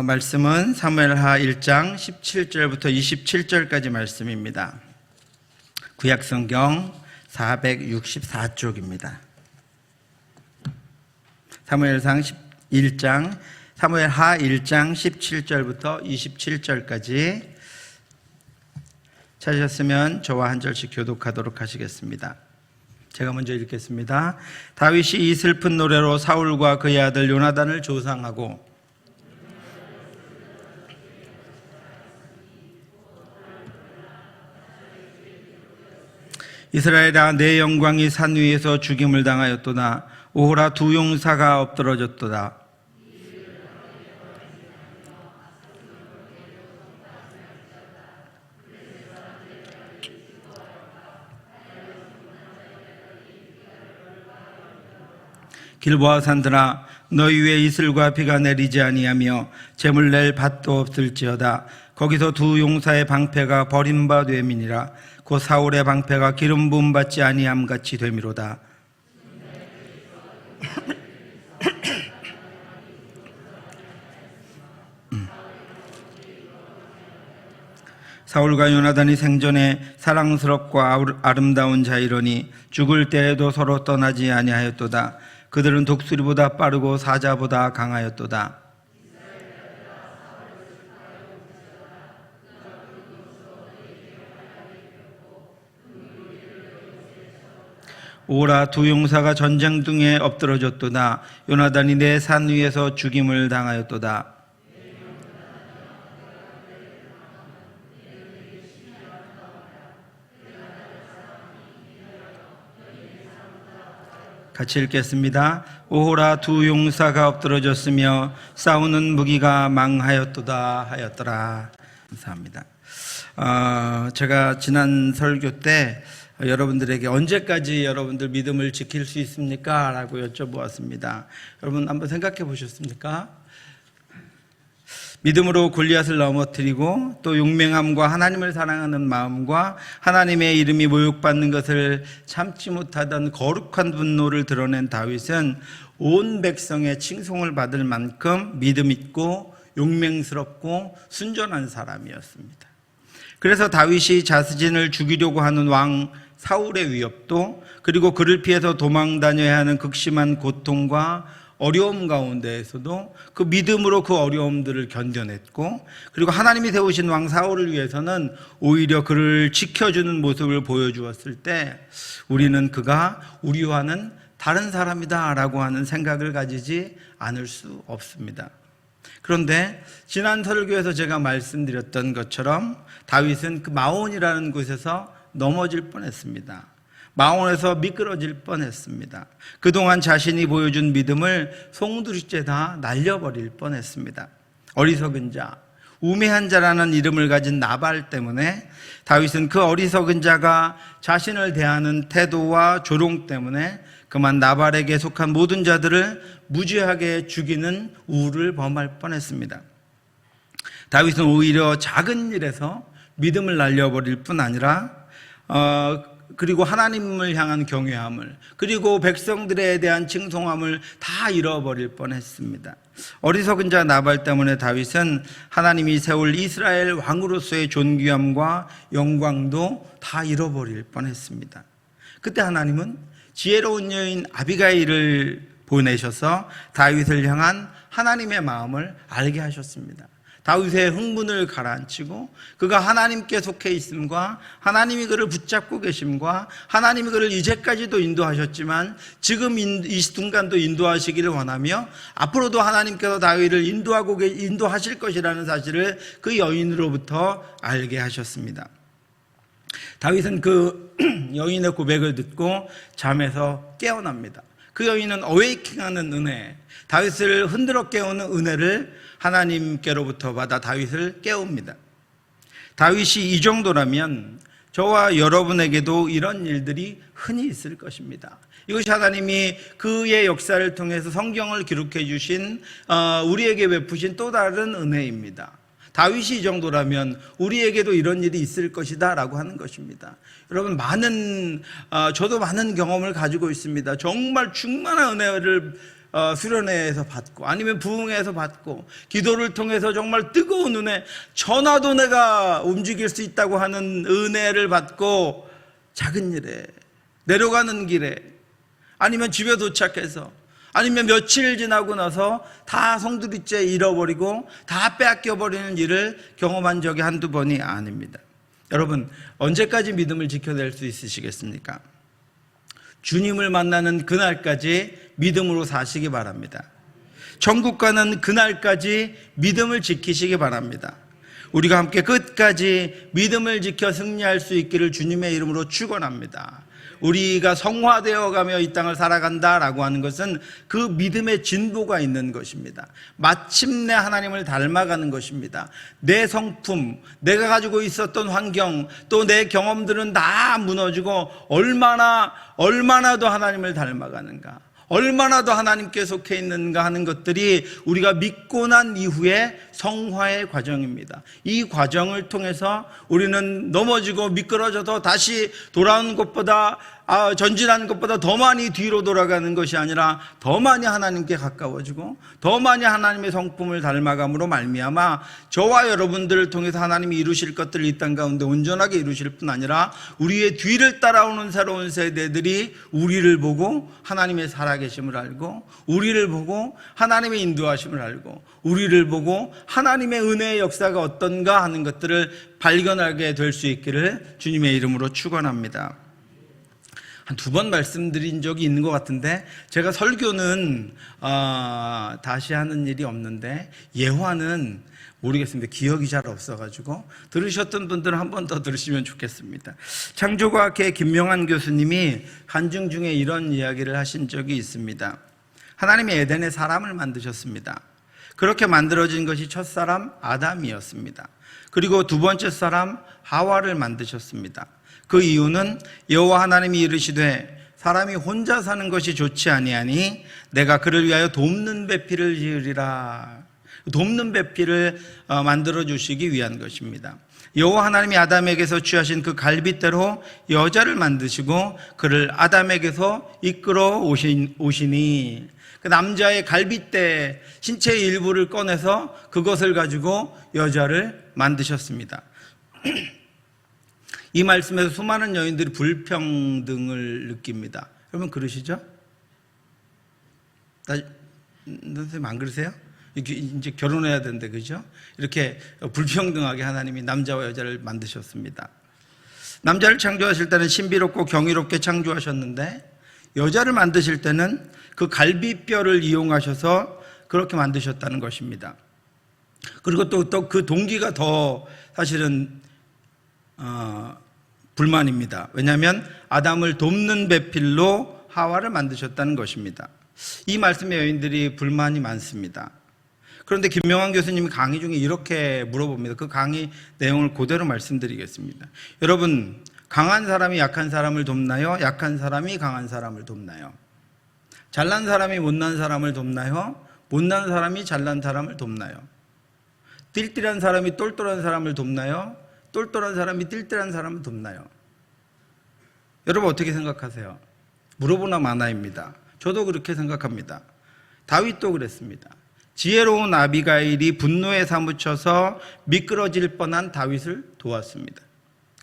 말씀은 사무엘하 1장 17절부터 27절까지 말씀입니다. 구약성경 464쪽입니다. 사무엘하 1장 17절부터 27절까지 찾으셨으면 저와 한 절씩 교독하도록 하시겠습니다. 제가 먼저 읽겠습니다. 다윗이 이 슬픈 노래로 사울과 그의 아들 요나단을 조상하고 이스라엘아, 내 영광이 산 위에서 죽임을 당하였도다. 오호라, 두 용사가 엎드러졌도다. 길보아 산들아, 너희 위에 이슬과 비가 내리지 아니하며 재물 낼 밭도 없을지어다. 거기서 두 용사의 방패가 버림바 됨이니라. 곧 사울의 방패가 기름 부음 받지 아니함 같이 됨이로다. 사울과 요나단이 생전에 사랑스럽고 아름다운 자이러니 죽을 때에도 서로 떠나지 아니하였도다. 그들은 독수리보다 빠르고 사자보다 강하였도다. 오라, 두 용사가 전쟁등에 엎드러졌도다. 요나단이 내 산 위에서 죽임을 당하였도다. 같이 읽겠습니다. 오호라, 두 용사가 엎드러졌으며 싸우는 무기가 망하였도다 하였더라. 감사합니다. 제가 지난 설교 때 여러분들에게 언제까지 여러분들 믿음을 지킬 수 있습니까? 라고 여쭤보았습니다. 여러분 한번 생각해 보셨습니까? 믿음으로 골리앗을 넘어뜨리고 또 용맹함과 하나님을 사랑하는 마음과 하나님의 이름이 모욕받는 것을 참지 못하던 거룩한 분노를 드러낸 다윗은 온 백성의 칭송을 받을 만큼 믿음 있고 용맹스럽고 순전한 사람이었습니다. 그래서 다윗이 자신을 죽이려고 하는 왕 사울의 위협도, 그리고 그를 피해서 도망 다녀야 하는 극심한 고통과 어려움 가운데에서도 그 믿음으로 그 어려움들을 견뎌냈고, 그리고 하나님이 세우신 왕 사울을 위해서는 오히려 그를 지켜주는 모습을 보여주었을 때 우리는 그가 우리와는 다른 사람이다 라고 하는 생각을 가지지 않을 수 없습니다. 그런데 지난 설교에서 제가 말씀드렸던 것처럼 다윗은 그 마온이라는 곳에서 넘어질 뻔했습니다. 마온에서 미끄러질 뻔했습니다. 그동안 자신이 보여준 믿음을 송두리째 다 날려버릴 뻔했습니다. 어리석은 자, 우매한 자라는 이름을 가진 나발 때문에 다윗은 그 어리석은 자가 자신을 대하는 태도와 조롱 때문에 그만 나발에게 속한 모든 자들을 무지하게 죽이는 우를 범할 뻔했습니다. 다윗은 오히려 작은 일에서 믿음을 날려버릴 뿐 아니라 그리고 하나님을 향한 경외함을, 그리고 백성들에 대한 칭송함을 다 잃어버릴 뻔했습니다. 어리석은 자 나발 때문에 다윗은 하나님이 세울 이스라엘 왕으로서의 존귀함과 영광도 다 잃어버릴 뻔했습니다. 그때 하나님은 지혜로운 여인 아비가일을 보내셔서 다윗을 향한 하나님의 마음을 알게 하셨습니다. 다윗의 흥분을 가라앉히고 그가 하나님께 속해 있음과 하나님이 그를 붙잡고 계심과 하나님이 그를 이제까지도 인도하셨지만 지금 이 순간도 인도하시기를 원하며 앞으로도 하나님께서 다윗을 인도하실 것이라는 사실을 그 여인으로부터 알게 하셨습니다. 다윗은 그 여인의 고백을 듣고 잠에서 깨어납니다. 그 여인은 어웨이킹하는 은혜, 다윗을 흔들어 깨우는 은혜를 하나님께로부터 받아 다윗을 깨웁니다. 다윗이 이 정도라면 저와 여러분에게도 이런 일들이 흔히 있을 것입니다. 이것이 하나님이 그의 역사를 통해서 성경을 기록해 주신 우리에게 베푸신 또 다른 은혜입니다. 다윗이 이 정도라면 우리에게도 이런 일이 있을 것이다 라고 하는 것입니다. 여러분, 저도 많은 경험을 가지고 있습니다. 정말 충만한 은혜를 수련회에서 받고 아니면 부흥회에서 받고 기도를 통해서 정말 뜨거운 은혜, 전화도 내가 움직일 수 있다고 하는 은혜를 받고 작은 일에, 내려가는 길에, 아니면 집에 도착해서, 아니면 며칠 지나고 나서 다 송두리째 잃어버리고 다 빼앗겨버리는 일을 경험한 적이 한두 번이 아닙니다. 여러분, 언제까지 믿음을 지켜낼 수 있으시겠습니까? 주님을 만나는 그날까지 믿음으로 사시기 바랍니다. 천국 가는 그날까지 믿음을 지키시기 바랍니다. 우리가 함께 끝까지 믿음을 지켜 승리할 수 있기를 주님의 이름으로 축원합니다. 우리가 성화되어 가며 이 땅을 살아간다라고 하는 것은 그 믿음의 진보가 있는 것입니다. 마침내 하나님을 닮아가는 것입니다. 내 성품, 내가 가지고 있었던 환경, 또 내 경험들은 다 무너지고 얼마나 더 하나님을 닮아가는가, 얼마나 더 하나님께 속해 있는가 하는 것들이 우리가 믿고 난 이후에 성화의 과정입니다. 이 과정을 통해서 우리는 넘어지고 미끄러져도 다시 돌아오는 것보다, 전진하는 것보다 더 많이 뒤로 돌아가는 것이 아니라 더 많이 하나님께 가까워지고 더 많이 하나님의 성품을 닮아감으로 말미암아 저와 여러분들을 통해서 하나님이 이루실 것들을 이 땅 가운데 온전하게 이루실 뿐 아니라 우리의 뒤를 따라오는 새로운 세대들이 우리를 보고 하나님의 살아계심을 알고, 우리를 보고 하나님의 인도하심을 알고, 우리를 보고 하나님의 은혜의 역사가 어떤가 하는 것들을 발견하게 될 수 있기를 주님의 이름으로 축원합니다. 한 두 번 말씀드린 적이 있는 것 같은데, 제가 설교는 다시 하는 일이 없는데 예화는 모르겠습니다. 기억이 잘 없어가지고 들으셨던 분들은 한 번 더 들으시면 좋겠습니다. 창조과학회 김명환 교수님이 간증 중에 이런 이야기를 하신 적이 있습니다. 하나님이 에덴에 사람을 만드셨습니다. 그렇게 만들어진 것이 첫사람 아담이었습니다. 그리고 두 번째 사람 하와를 만드셨습니다. 그 이유는 여호와 하나님이 이르시되 사람이 혼자 사는 것이 좋지 아니하니 내가 그를 위하여 돕는 배필을 지으리라. 돕는 배필을 만들어 주시기 위한 것입니다. 여호와 하나님이 아담에게서 취하신 그 갈빗대로 여자를 만드시고 그를 아담에게서 이끌어 오시니, 그 남자의 갈빗대 신체의 일부를 꺼내서 그것을 가지고 여자를 만드셨습니다. 이 말씀에서 수많은 여인들이 불평등을 느낍니다. 여러분 그러시죠? 선생님 안 그러세요? 이제 결혼해야 되는데, 그죠? 이렇게 불평등하게 하나님이 남자와 여자를 만드셨습니다. 남자를 창조하실 때는 신비롭고 경이롭게 창조하셨는데, 여자를 만드실 때는 그 갈비뼈를 이용하셔서 그렇게 만드셨다는 것입니다. 그리고 또 그 동기가 더 사실은 불만입니다. 왜냐하면 아담을 돕는 배필로 하와를 만드셨다는 것입니다. 이 말씀에 여인들이 불만이 많습니다. 그런데 김명환 교수님이 강의 중에 이렇게 물어봅니다. 그 강의 내용을 그대로 말씀드리겠습니다. 여러분, 강한 사람이 약한 사람을 돕나요? 약한 사람이 강한 사람을 돕나요? 잘난 사람이 못난 사람을 돕나요? 못난 사람이 잘난 사람을 돕나요? 띨띨한 사람이 똘똘한 사람을 돕나요? 똘똘한 사람이 띨띨한 사람을 돕나요? 여러분 어떻게 생각하세요? 물어보나 마나입니다. 저도 그렇게 생각합니다. 다윗도 그랬습니다. 지혜로운 아비가일이 분노에 사무쳐서 미끄러질 뻔한 다윗을 도왔습니다.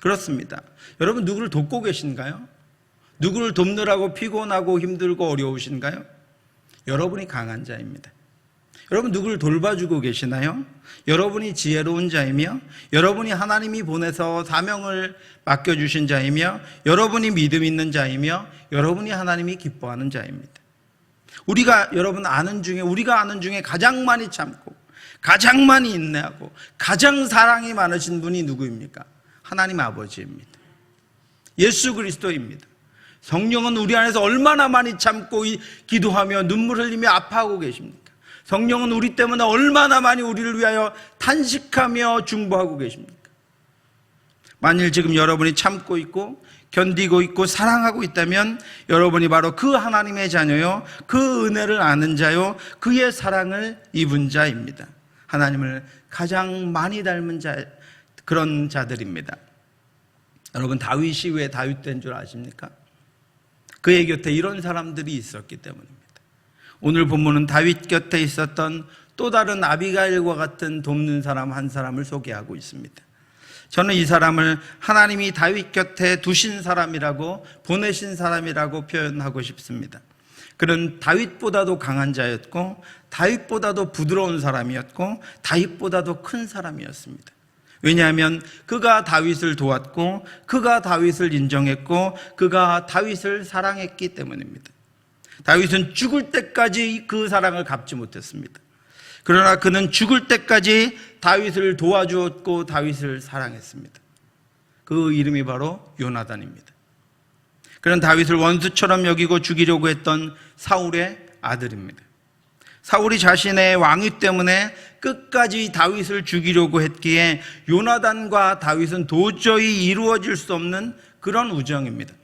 그렇습니다. 여러분 누구를 돕고 계신가요? 누구를 돕느라고 피곤하고 힘들고 어려우신가요? 여러분이 강한 자입니다. 여러분 누구를 돌봐주고 계시나요? 여러분이 지혜로운 자이며, 여러분이 하나님이 보내서 사명을 맡겨주신 자이며, 여러분이 믿음 있는 자이며, 여러분이 하나님이 기뻐하는 자입니다. 우리가 아는 중에 가장 많이 참고 가장 많이 인내하고 가장 사랑이 많으신 분이 누구입니까? 하나님 아버지입니다. 예수 그리스도입니다. 성령은 우리 안에서 얼마나 많이 참고 기도하며 눈물 흘리며 아파하고 계십니까? 성령은 우리 때문에 얼마나 많이 우리를 위하여 탄식하며 중보하고 계십니까? 만일 지금 여러분이 참고 있고 견디고 있고 사랑하고 있다면 여러분이 바로 그 하나님의 자녀요, 그 은혜를 아는 자요, 그의 사랑을 입은 자입니다. 하나님을 가장 많이 닮은 자, 그런 자들입니다. 여러분 다윗이 왜 다윗 된 줄 아십니까? 그의 곁에 이런 사람들이 있었기 때문입니다. 오늘 본문은 다윗 곁에 있었던 또 다른 아비가일과 같은 돕는 사람 한 사람을 소개하고 있습니다. 저는 이 사람을 하나님이 다윗 곁에 두신 사람이라고, 보내신 사람이라고 표현하고 싶습니다. 그는 다윗보다도 강한 자였고, 다윗보다도 부드러운 사람이었고, 다윗보다도 큰 사람이었습니다. 왜냐하면 그가 다윗을 도왔고, 그가 다윗을 인정했고, 그가 다윗을 사랑했기 때문입니다. 다윗은 죽을 때까지 그 사랑을 갚지 못했습니다. 그러나 그는 죽을 때까지 다윗을 도와주었고 다윗을 사랑했습니다. 그 이름이 바로 요나단입니다. 그는 다윗을 원수처럼 여기고 죽이려고 했던 사울의 아들입니다. 사울이 자신의 왕위 때문에 끝까지 다윗을 죽이려고 했기에 요나단과 다윗은 도저히 이루어질 수 없는 그런 우정입니다.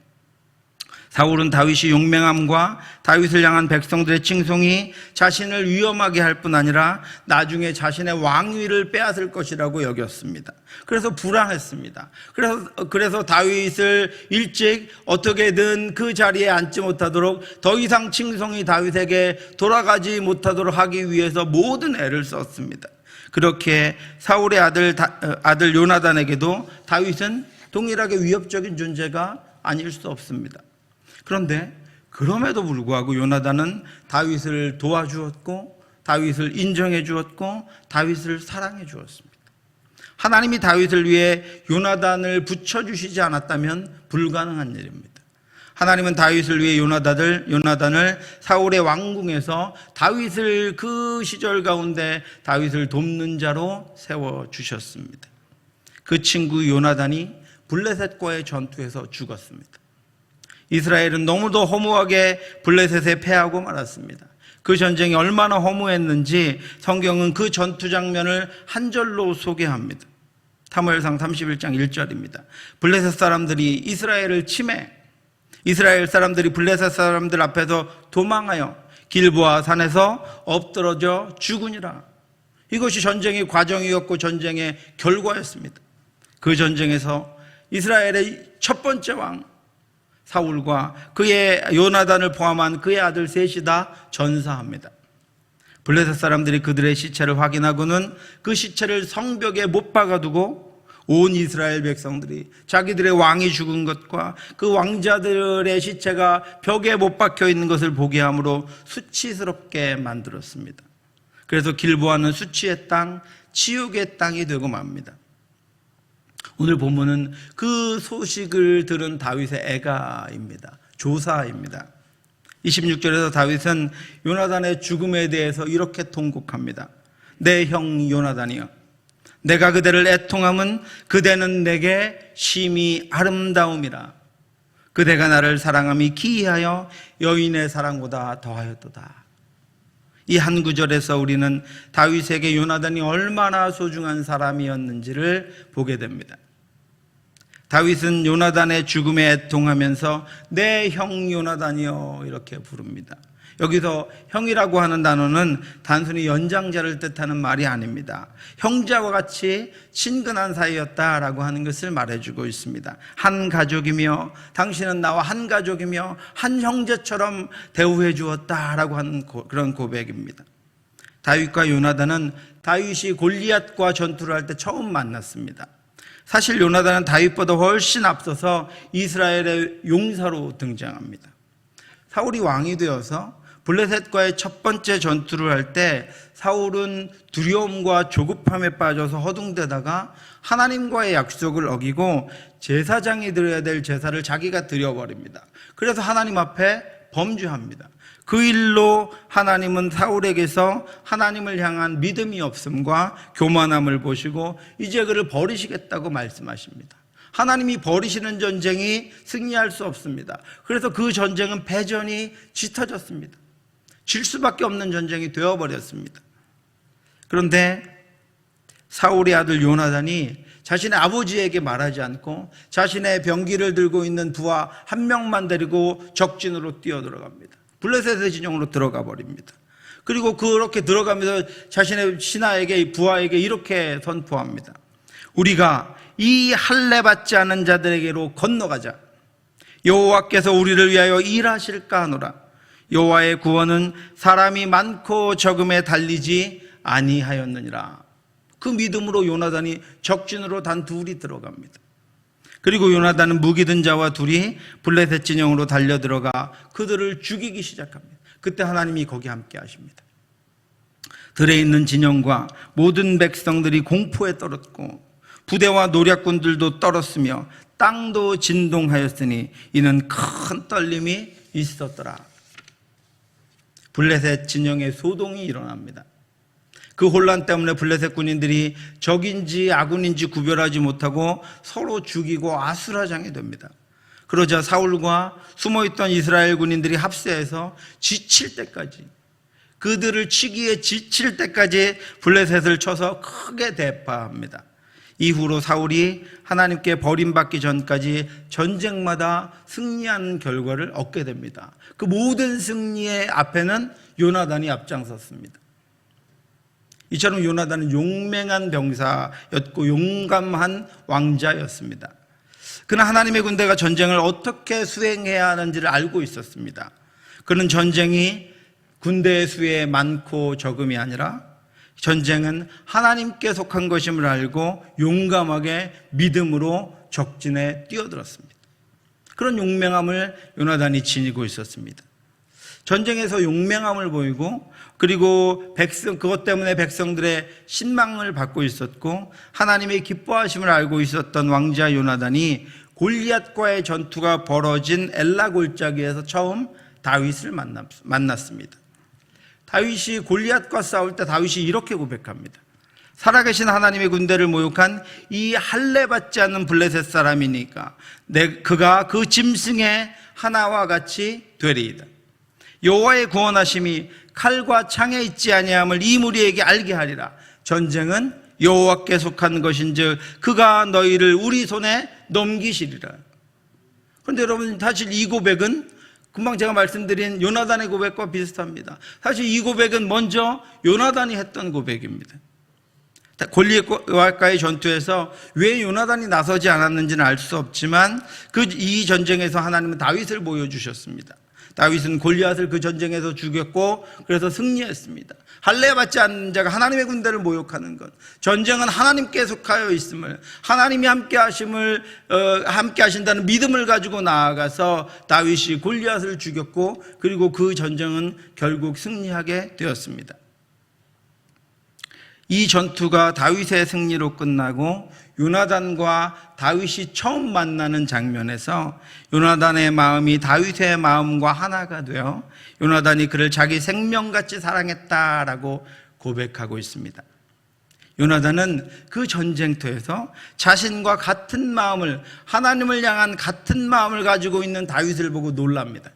사울은 다윗이 용맹함과 다윗을 향한 백성들의 칭송이 자신을 위험하게 할 뿐 아니라 나중에 자신의 왕위를 빼앗을 것이라고 여겼습니다. 그래서 불안했습니다. 그래서 다윗을 일찍 어떻게든 그 자리에 앉지 못하도록, 더 이상 칭송이 다윗에게 돌아가지 못하도록 하기 위해서 모든 애를 썼습니다. 그렇게 사울의 아들 요나단에게도 다윗은 동일하게 위협적인 존재가 아닐 수 없습니다. 그런데 그럼에도 불구하고 요나단은 다윗을 도와주었고, 다윗을 인정해 주었고, 다윗을 사랑해 주었습니다. 하나님이 다윗을 위해 요나단을 붙여주시지 않았다면 불가능한 일입니다. 하나님은 다윗을 위해 요나단을 사울의 왕궁에서 다윗을 그 시절 가운데 다윗을 돕는 자로 세워주셨습니다. 그 친구 요나단이 블레셋과의 전투에서 죽었습니다. 이스라엘은 너무도 허무하게 블레셋에 패하고 말았습니다. 그 전쟁이 얼마나 허무했는지 성경은 그 전투 장면을 한 절로 소개합니다. 사무엘상 31장 1절입니다. 블레셋 사람들이 이스라엘을 침해, 이스라엘 사람들이 블레셋 사람들 앞에서 도망하여 길보아 산에서 엎드러져 죽으니라. 이것이 전쟁의 과정이었고 전쟁의 결과였습니다. 그 전쟁에서 이스라엘의 첫 번째 왕 사울과 그의 요나단을 포함한 그의 아들 셋이 다 전사합니다. 블레셋 사람들이 그들의 시체를 확인하고는 그 시체를 성벽에 못 박아두고 온 이스라엘 백성들이 자기들의 왕이 죽은 것과 그 왕자들의 시체가 벽에 못 박혀 있는 것을 보게 함으로 수치스럽게 만들었습니다. 그래서 길보아는 수치의 땅, 치욕의 땅이 되고 맙니다. 오늘 본문은 그 소식을 들은 다윗의 애가입니다. 조사입니다. 26절에서 다윗은 요나단의 죽음에 대해서 이렇게 통곡합니다. 내 형 요나단이여, 내가 그대를 애통함은 그대는 내게 심히 아름다움이라. 그대가 나를 사랑함이 기이하여 여인의 사랑보다 더하였도다. 이 한 구절에서 우리는 다윗에게 요나단이 얼마나 소중한 사람이었는지를 보게 됩니다. 다윗은 요나단의 죽음에 애통하면서 내 형 요나단이여 이렇게 부릅니다. 여기서 형이라고 하는 단어는 단순히 연장자를 뜻하는 말이 아닙니다. 형제와 같이 친근한 사이였다라고 하는 것을 말해주고 있습니다. 한 가족이며 당신은 나와 한 가족이며 한 형제처럼 대우해 주었다라고 하는 그런 고백입니다. 다윗과 요나단은 다윗이 골리앗과 전투를 할 때 처음 만났습니다. 사실 요나단은 다윗보다 훨씬 앞서서 이스라엘의 용사로 등장합니다. 사울이 왕이 되어서 블레셋과의 첫 번째 전투를 할 때 사울은 두려움과 조급함에 빠져서 허둥대다가 하나님과의 약속을 어기고 제사장이 드려야 될 제사를 자기가 드려버립니다. 그래서 하나님 앞에 범죄합니다. 그 일로 하나님은 사울에게서 하나님을 향한 믿음이 없음과 교만함을 보시고 이제 그를 버리시겠다고 말씀하십니다. 하나님이 버리시는 전쟁이 승리할 수 없습니다. 그래서 그 전쟁은 패전이 짙어졌습니다. 질 수밖에 없는 전쟁이 되어버렸습니다. 그런데 사울의 아들 요나단이 자신의 아버지에게 말하지 않고 자신의 병기를 들고 있는 부하 한 명만 데리고 적진으로 뛰어들어갑니다. 블레셋의 진영으로 들어가 버립니다. 그리고 그렇게 들어가면서 자신의 신하에게, 부하에게 이렇게 선포합니다. 우리가 이 할례 받지 않은 자들에게로 건너가자. 여호와께서 우리를 위하여 일하실까 하노라. 여호와의 구원은 사람이 많고 적음에 달리지 아니하였느니라. 그 믿음으로 요나단이 적진으로 단 둘이 들어갑니다. 그리고 요나단은 무기 든 자와 둘이 블레셋 진영으로 달려들어가 그들을 죽이기 시작합니다. 그때 하나님이 거기 함께 하십니다. 들에 있는 진영과 모든 백성들이 공포에 떨었고 부대와 노략군들도 떨었으며 땅도 진동하였으니 이는 큰 떨림이 있었더라. 블레셋 진영의 소동이 일어납니다. 그 혼란 때문에 블레셋 군인들이 적인지 아군인지 구별하지 못하고 서로 죽이고 아수라장이 됩니다. 그러자 사울과 숨어있던 이스라엘 군인들이 합세해서 지칠 때까지, 그들을 치기에 지칠 때까지 블레셋을 쳐서 크게 대파합니다. 이후로 사울이 하나님께 버림받기 전까지 전쟁마다 승리하는 결과를 얻게 됩니다. 그 모든 승리의 앞에는 요나단이 앞장섰습니다. 이처럼 요나단은 용맹한 병사였고 용감한 왕자였습니다. 그는 하나님의 군대가 전쟁을 어떻게 수행해야 하는지를 알고 있었습니다. 그는 전쟁이 군대의 수에 많고 적음이 아니라 전쟁은 하나님께 속한 것임을 알고 용감하게 믿음으로 적진에 뛰어들었습니다. 그런 용맹함을 요나단이 지니고 있었습니다. 전쟁에서 용맹함을 보이고 그리고 그것 때문에 백성들의 신망을 받고 있었고 하나님의 기뻐하심을 알고 있었던 왕자 요나단이 골리앗과의 전투가 벌어진 엘라 골짜기에서 처음 다윗을 만났습니다. 다윗이 골리앗과 싸울 때 다윗이 이렇게 고백합니다. 살아계신 하나님의 군대를 모욕한 이 할례받지 않는 블레셋 사람이니까 그가 그 짐승의 하나와 같이 되리이다. 여호와의 구원하심이 칼과 창에 있지 아니함을 이 무리에게 알게 하리라. 전쟁은 여호와께 속한 것인즉 그가 너희를 우리 손에 넘기시리라. 그런데 여러분, 사실 이 고백은 금방 제가 말씀드린 요나단의 고백과 비슷합니다. 사실 이 고백은 먼저 요나단이 했던 고백입니다. 골리앗과의 전투에서 왜 요나단이 나서지 않았는지는 알 수 없지만 이 전쟁에서 하나님은 다윗을 보여주셨습니다. 다윗은 골리앗을 그 전쟁에서 죽였고 그래서 승리했습니다. 할례받지 않는 자가 하나님의 군대를 모욕하는 것, 전쟁은 하나님께 속하여 있음을, 하나님이 함께 하신다는 믿음을 가지고 나아가서 다윗이 골리앗을 죽였고 그리고 그 전쟁은 결국 승리하게 되었습니다. 이 전투가 다윗의 승리로 끝나고 요나단과 다윗이 처음 만나는 장면에서 요나단의 마음이 다윗의 마음과 하나가 되어 요나단이 그를 자기 생명같이 사랑했다라고 고백하고 있습니다. 요나단은 그 전쟁터에서 자신과 같은 마음을, 하나님을 향한 같은 마음을 가지고 있는 다윗을 보고 놀랍니다.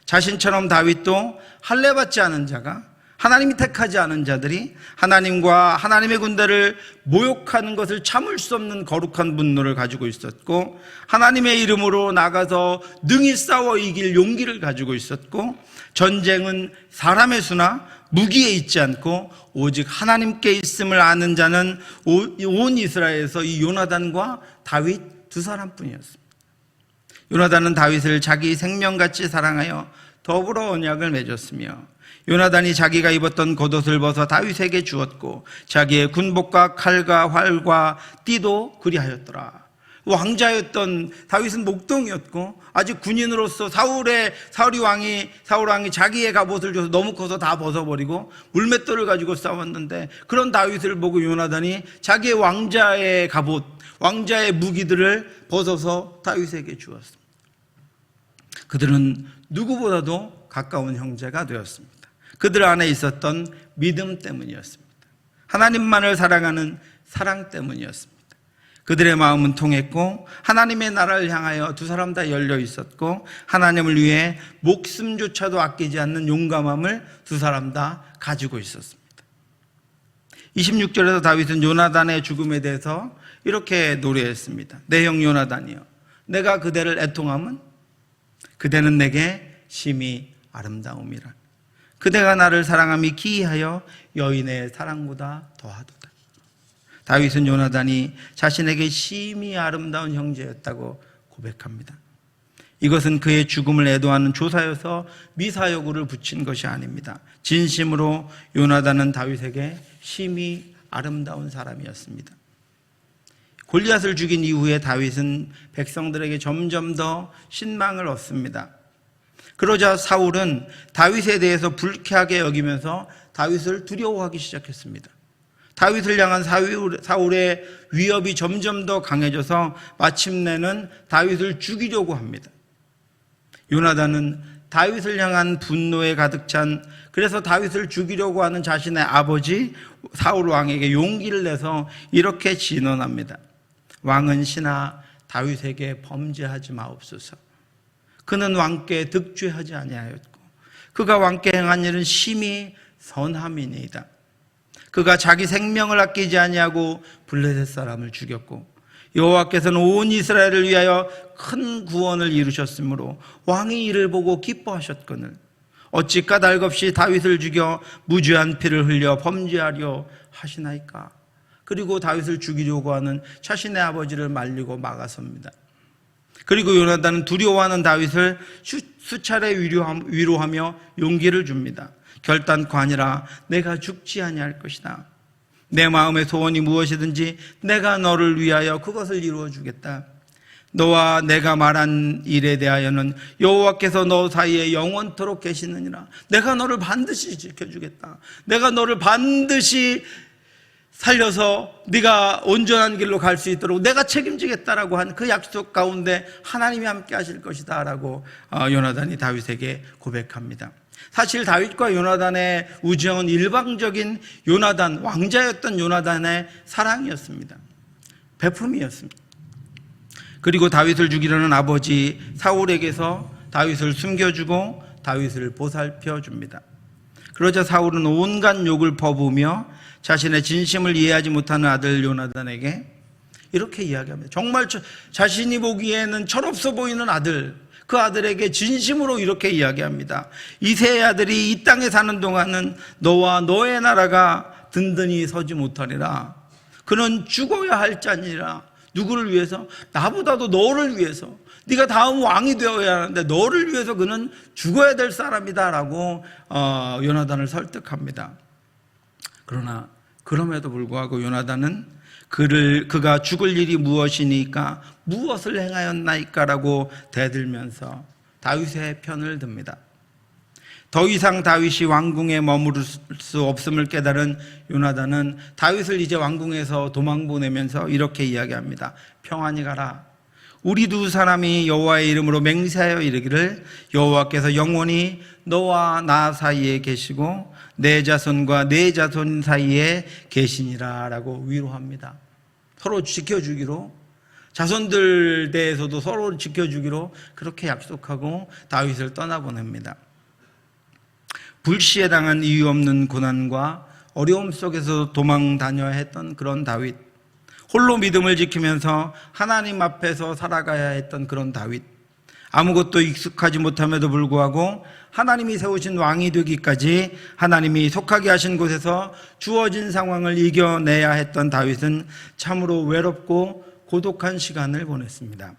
자신처럼 다윗도 할례받지 않은 자가, 하나님이 택하지 않은 자들이 하나님과 하나님의 군대를 모욕하는 것을 참을 수 없는 거룩한 분노를 가지고 있었고 하나님의 이름으로 나가서 능히 싸워 이길 용기를 가지고 있었고 전쟁은 사람의 수나 무기에 있지 않고 오직 하나님께 있음을 아는 자는 온 이스라엘에서 이 요나단과 다윗 두 사람뿐이었습니다. 요나단은 다윗을 자기 생명같이 사랑하여 더불어 언약을 맺었으며 요나단이 자기가 입었던 겉옷을 벗어 다윗에게 주었고 자기의 군복과 칼과 활과 띠도 그리하였더라. 왕자였던 다윗은 목동이었고 아직 군인으로서 사울 왕이 자기의 갑옷을 줘서 너무 커서 다 벗어버리고 물맷돌을 가지고 싸웠는데 그런 다윗을 보고 요나단이 자기의 왕자의 갑옷, 왕자의 무기들을 벗어서 다윗에게 주었습니다. 그들은 누구보다도 가까운 형제가 되었습니다. 그들 안에 있었던 믿음 때문이었습니다. 하나님만을 사랑하는 사랑 때문이었습니다. 그들의 마음은 통했고 하나님의 나라를 향하여 두 사람 다 열려 있었고 하나님을 위해 목숨조차도 아끼지 않는 용감함을 두 사람 다 가지고 있었습니다. 26절에서 다윗은 요나단의 죽음에 대해서 이렇게 노래했습니다. 내 형 요나단이여, 내가 그대를 애통함은 그대는 내게 심히 아름다움이라. 그대가 나를 사랑함이 기이하여 여인의 사랑보다 더하도다. 다윗은 요나단이 자신에게 심히 아름다운 형제였다고 고백합니다. 이것은 그의 죽음을 애도하는 조사여서 미사여구를 붙인 것이 아닙니다. 진심으로 요나단은 다윗에게 심히 아름다운 사람이었습니다. 골리앗을 죽인 이후에 다윗은 백성들에게 점점 더 신망을 얻습니다. 그러자 사울은 다윗에 대해서 불쾌하게 여기면서 다윗을 두려워하기 시작했습니다. 다윗을 향한 사울의 위협이 점점 더 강해져서 마침내는 다윗을 죽이려고 합니다. 요나단은 다윗을 향한 분노에 가득 찬, 그래서 다윗을 죽이려고 하는 자신의 아버지 사울 왕에게 용기를 내서 이렇게 진언합니다. 왕은 시나 다윗에게 범죄하지 마옵소서. 그는 왕께 득죄하지 아니하였고 그가 왕께 행한 일은 심히 선함이니이다. 그가 자기 생명을 아끼지 아니하고 블레셋 사람을 죽였고 여호와께서는 온 이스라엘을 위하여 큰 구원을 이루셨으므로 왕이 이를 보고 기뻐하셨거늘 어찌 까닭없이 다윗을 죽여 무죄한 피를 흘려 범죄하려 하시나이까. 그리고 다윗을 죽이려고 하는 자신의 아버지를 말리고 막아섭니다. 그리고 요나단은 두려워하는 다윗을 수차례 위로하며 용기를 줍니다. 결단코 아니라 내가 죽지 아니할 것이다. 내 마음의 소원이 무엇이든지 내가 너를 위하여 그것을 이루어 주겠다. 너와 내가 말한 일에 대하여는 여호와께서 너 사이에 영원토록 계시느니라. 내가 너를 반드시 지켜주겠다. 내가 너를 반드시 살려서 네가 온전한 길로 갈 수 있도록 내가 책임지겠다라고 한 그 약속 가운데 하나님이 함께 하실 것이다 라고 요나단이 다윗에게 고백합니다. 사실 다윗과 요나단의 우정은 일방적인 요나단, 왕자였던 요나단의 사랑이었습니다. 베품이었습니다. 그리고 다윗을 죽이려는 아버지 사울에게서 다윗을 숨겨주고 다윗을 보살펴줍니다. 그러자 사울은 온갖 욕을 퍼부으며 자신의 진심을 이해하지 못하는 아들 요나단에게 이렇게 이야기합니다. 정말 자신이 보기에는 철없어 보이는 아들, 그 아들에게 진심으로 이렇게 이야기합니다. 이새의 아들이 이 땅에 사는 동안은 너와 너의 나라가 든든히 서지 못하리라. 그는 죽어야 할 자니라. 누구를 위해서? 나보다도 너를 위해서. 네가 다음 왕이 되어야 하는데 너를 위해서 그는 죽어야 될 사람이다 라고 요나단을 설득합니다. 그러나 그럼에도 불구하고 요나단은 그가 죽을 일이 무엇이니까 무엇을 행하였나이까 라고 대들면서 다윗의 편을 듭니다. 더 이상 다윗이 왕궁에 머무를 수 없음을 깨달은 요나단은 다윗을 이제 왕궁에서 도망보내면서 이렇게 이야기합니다. 평안히 가라. 우리 두 사람이 여호와의 이름으로 맹세하여 이르기를 여호와께서 영원히 너와 나 사이에 계시고 내 자손과 내 자손 사이에 계시니라 라고 위로합니다. 서로 지켜주기로, 자손들 대해서도 서로 지켜주기로 그렇게 약속하고 다윗을 떠나보냅니다. 불시에 당한 이유 없는 고난과 어려움 속에서 도망 다녀야 했던 그런 다윗, 홀로 믿음을 지키면서 하나님 앞에서 살아가야 했던 그런 다윗, 아무것도 익숙하지 못함에도 불구하고 하나님이 세우신 왕이 되기까지 하나님이 속하게 하신 곳에서 주어진 상황을 이겨내야 했던 다윗은 참으로 외롭고 고독한 시간을 보냈습니다.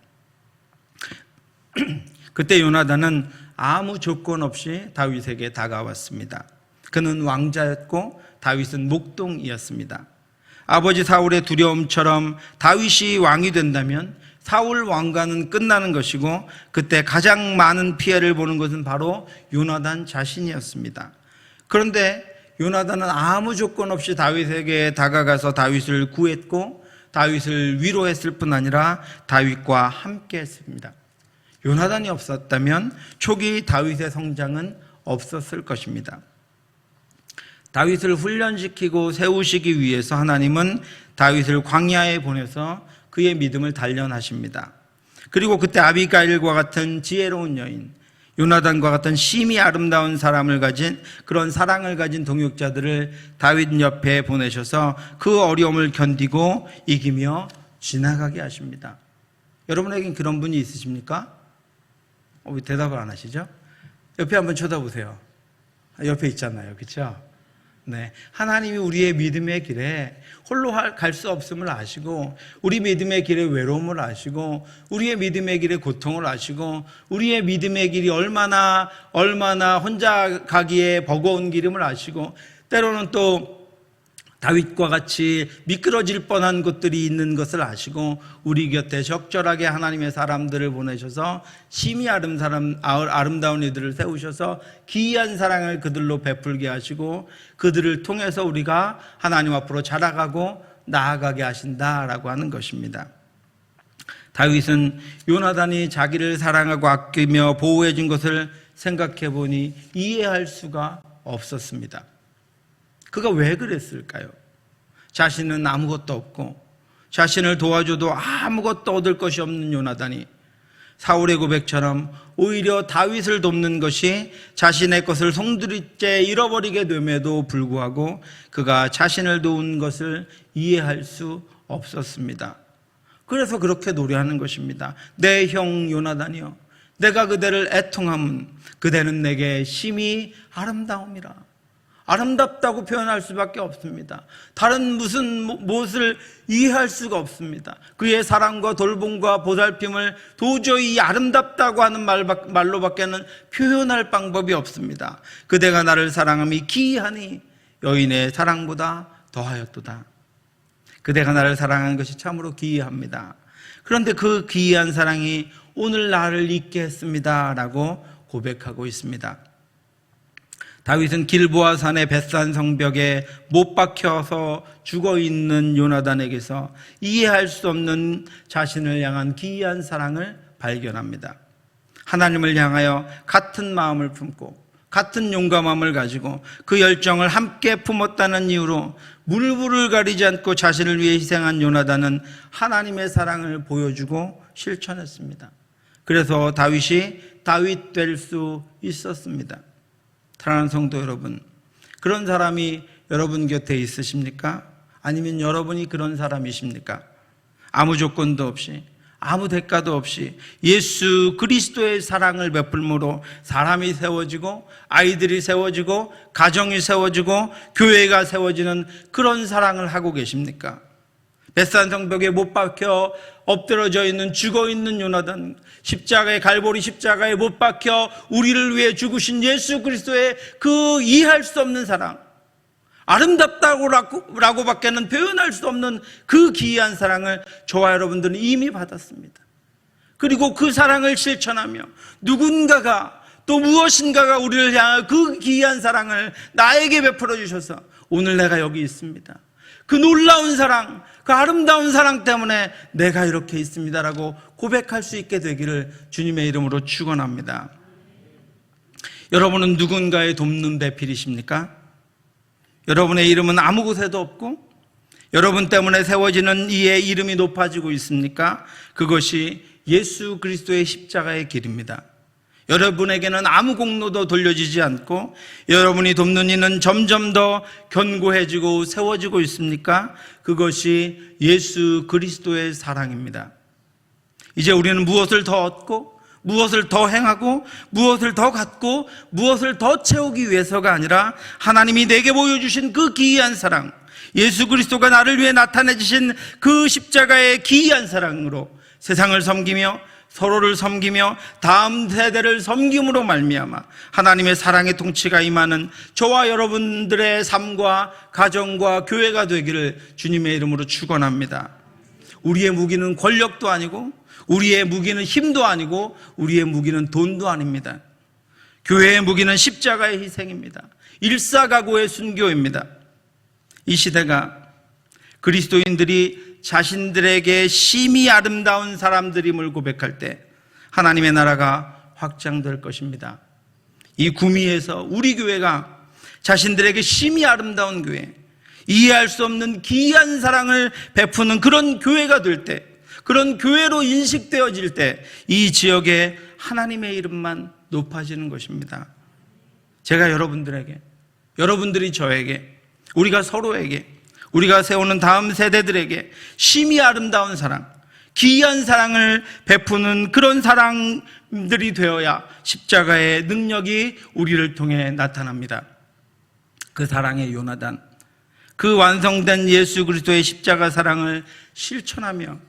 그때 요나단은 아무 조건 없이 다윗에게 다가왔습니다. 그는 왕자였고 다윗은 목동이었습니다. 아버지 사울의 두려움처럼 다윗이 왕이 된다면 사울 왕가는 끝나는 것이고 그때 가장 많은 피해를 보는 것은 바로 요나단 자신이었습니다. 그런데 요나단은 아무 조건 없이 다윗에게 다가가서 다윗을 구했고 다윗을 위로했을 뿐 아니라 다윗과 함께 했습니다. 요나단이 없었다면 초기 다윗의 성장은 없었을 것입니다. 다윗을 훈련시키고 세우시기 위해서 하나님은 다윗을 광야에 보내서 그의 믿음을 단련하십니다. 그리고 그때 아비가일과 같은 지혜로운 여인, 요나단과 같은 심히 아름다운 사람을 가진 그런 사랑을 가진 동역자들을 다윗 옆에 보내셔서 그 어려움을 견디고 이기며 지나가게 하십니다. 여러분에겐 그런 분이 있으십니까? 왜 대답을 안 하시죠? 옆에 한번 쳐다보세요. 옆에 있잖아요. 그렇죠? 네, 하나님이 우리의 믿음의 길에 홀로 갈 수 없음을 아시고, 우리 믿음의 길에 외로움을 아시고, 우리의 믿음의 길에 고통을 아시고, 우리의 믿음의 길이 얼마나 혼자 가기에 버거운 길임을 아시고, 때로는 또 다윗과 같이 미끄러질 뻔한 것들이 있는 것을 아시고, 우리 곁에 적절하게 하나님의 사람들을 보내셔서 심히 아름다운 이들을 세우셔서 기이한 사랑을 그들로 베풀게 하시고, 그들을 통해서 우리가 하나님 앞으로 자라가고 나아가게 하신다라고 하는 것입니다. 다윗은 요나단이 자기를 사랑하고 아끼며 보호해 준 것을 생각해 보니 이해할 수가 없었습니다. 그가 왜 그랬을까요? 자신은 아무것도 없고 자신을 도와줘도 아무것도 얻을 것이 없는 요나단이 사울의 고백처럼 오히려 다윗을 돕는 것이 자신의 것을 송두리째 잃어버리게 됨에도 불구하고 그가 자신을 도운 것을 이해할 수 없었습니다. 그래서 그렇게 노래하는 것입니다. 내 형 요나단이여, 내가 그대를 애통함은 그대는 내게 심히 아름다움이라. 아름답다고 표현할 수밖에 없습니다. 다른 무엇을 이해할 수가 없습니다. 그의 사랑과 돌봄과 보살핌을 도저히 아름답다고 하는 말로밖에는 표현할 방법이 없습니다. 그대가 나를 사랑함이 기이하니 여인의 사랑보다 더하였도다. 그대가 나를 사랑하는 것이 참으로 기이합니다. 그런데 그 기이한 사랑이 오늘 나를 잊게 했습니다 라고 고백하고 있습니다. 다윗은 길보아 산의 벳산 성벽에 못 박혀서 죽어있는 요나단에게서 이해할 수 없는 자신을 향한 기이한 사랑을 발견합니다. 하나님을 향하여 같은 마음을 품고 같은 용감함을 가지고 그 열정을 함께 품었다는 이유로 물불을 가리지 않고 자신을 위해 희생한 요나단은 하나님의 사랑을 보여주고 실천했습니다. 그래서 다윗이 다윗 될 수 있었습니다. 사랑하는 성도 여러분, 그런 사람이 여러분 곁에 있으십니까? 아니면 여러분이 그런 사람이십니까? 아무 조건도 없이, 아무 대가도 없이 예수 그리스도의 사랑을 베풀므로 사람이 세워지고 아이들이 세워지고 가정이 세워지고 교회가 세워지는 그런 사랑을 하고 계십니까? 벳산 성벽에 못 박혀 엎드러져 있는 죽어있는 요나단, 갈보리 십자가에 못 박혀 우리를 위해 죽으신 예수 그리스도의 그 이해할 수 없는 사랑, 아름답다고 밖에는 표현할 수 없는 그 기이한 사랑을 저와 여러분들은 이미 받았습니다. 그리고 그 사랑을 실천하며 누군가가 또 무엇인가가 우리를 향한 그 기이한 사랑을 나에게 베풀어 주셔서 오늘 내가 여기 있습니다. 그 놀라운 사랑, 그 아름다운 사랑 때문에 내가 이렇게 있습니다라고 고백할 수 있게 되기를 주님의 이름으로 축원합니다. 여러분은 누군가의 돕는 배필이십니까? 여러분의 이름은 아무 곳에도 없고 여러분 때문에 세워지는 이의 이름이 높아지고 있습니까? 그것이 예수 그리스도의 십자가의 길입니다. 여러분에게는 아무 공로도 돌려지지 않고 여러분이 돕는 이는 점점 더 견고해지고 세워지고 있습니까? 그것이 예수 그리스도의 사랑입니다. 이제 우리는 무엇을 더 얻고 무엇을 더 행하고 무엇을 더 갖고 무엇을 더 채우기 위해서가 아니라 하나님이 내게 보여주신 그 기이한 사랑, 예수 그리스도가 나를 위해 나타내 주신 그 십자가의 기이한 사랑으로 세상을 섬기며 서로를 섬기며 다음 세대를 섬김으로 말미암아 하나님의 사랑의 통치가 임하는 저와 여러분들의 삶과 가정과 교회가 되기를 주님의 이름으로 축원합니다. 우리의 무기는 권력도 아니고 우리의 무기는 힘도 아니고 우리의 무기는 돈도 아닙니다. 교회의 무기는 십자가의 희생입니다. 일사각오의 순교입니다. 이 시대가 그리스도인들이 자신들에게 심히 아름다운 사람들임을 고백할 때 하나님의 나라가 확장될 것입니다. 이 구미에서 우리 교회가 자신들에게 심히 아름다운 교회, 이해할 수 없는 기이한 사랑을 베푸는 그런 교회가 될 때, 그런 교회로 인식되어질 때 이 지역에 하나님의 이름만 높아지는 것입니다. 제가 여러분들에게, 여러분들이 저에게, 우리가 서로에게, 우리가 세우는 다음 세대들에게 심히 아름다운 사랑, 기이한 사랑을 베푸는 그런 사람들이 되어야 십자가의 능력이 우리를 통해 나타납니다. 그 사랑의 요나단, 그 완성된 예수 그리스도의 십자가 사랑을 실천하며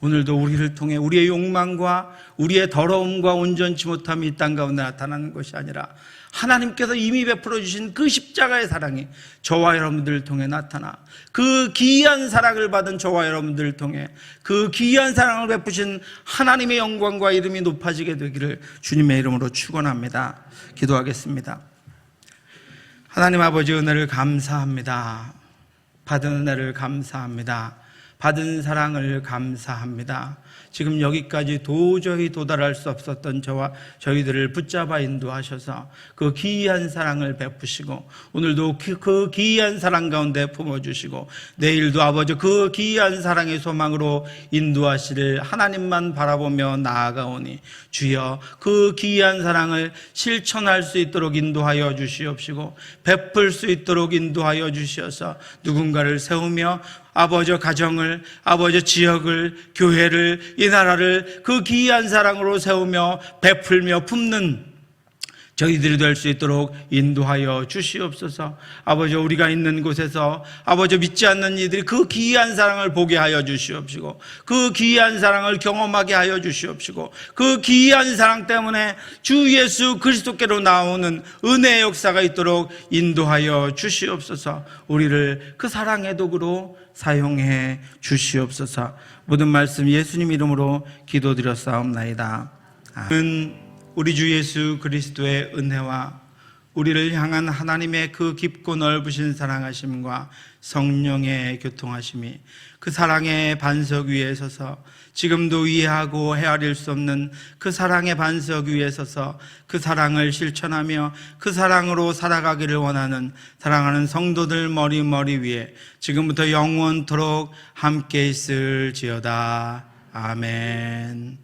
오늘도 우리를 통해 우리의 욕망과 우리의 더러움과 온전치 못함이 이 땅 가운데 나타나는 것이 아니라 하나님께서 이미 베풀어 주신 그 십자가의 사랑이 저와 여러분들을 통해 나타나 그 귀한 사랑을 받은 저와 여러분들을 통해 그 귀한 사랑을 베푸신 하나님의 영광과 이름이 높아지게 되기를 주님의 이름으로 축원합니다. 기도하겠습니다. 하나님 아버지, 은혜를 감사합니다. 받은 은혜를 감사합니다. 받은 사랑을 감사합니다. 지금 여기까지 도저히 도달할 수 없었던 저희들을 붙잡아 인도하셔서 그 귀한 사랑을 베푸시고 오늘도 그 귀한 사랑 가운데 품어주시고 내일도 아버지 그 귀한 사랑의 소망으로 인도하시를 하나님만 바라보며 나아가오니 주여 그 귀한 사랑을 실천할 수 있도록 인도하여 주시옵시고 베풀 수 있도록 인도하여 주시어서 누군가를 세우며 아버지 가정을, 아버지 지역을, 교회를, 이 나라를 그 귀한 사랑으로 세우며 베풀며 품는 저희들이 될 수 있도록 인도하여 주시옵소서. 아버지, 우리가 있는 곳에서 아버지 믿지 않는 이들이 그 귀한 사랑을 보게 하여 주시옵시고 그 귀한 사랑을 경험하게 하여 주시옵시고 그 귀한 사랑 때문에 주 예수 그리스도께로 나오는 은혜의 역사가 있도록 인도하여 주시옵소서. 우리를 그 사랑의 도구로 사용해 주시옵소서. 모든 말씀 예수님 이름으로 기도드렸사옵나이다. 아멘. 우리 주 예수 그리스도의 은혜와 우리를 향한 하나님의 그 깊고 넓으신 사랑하심과 성령의 교통하심이 그 사랑의 반석 위에 서서 지금도 이해하고 헤아릴 수 없는 그 사랑의 반석 위에 서서 그 사랑을 실천하며 그 사랑으로 살아가기를 원하는 사랑하는 성도들 머리 위에 지금부터 영원토록 함께 있을지어다. 아멘.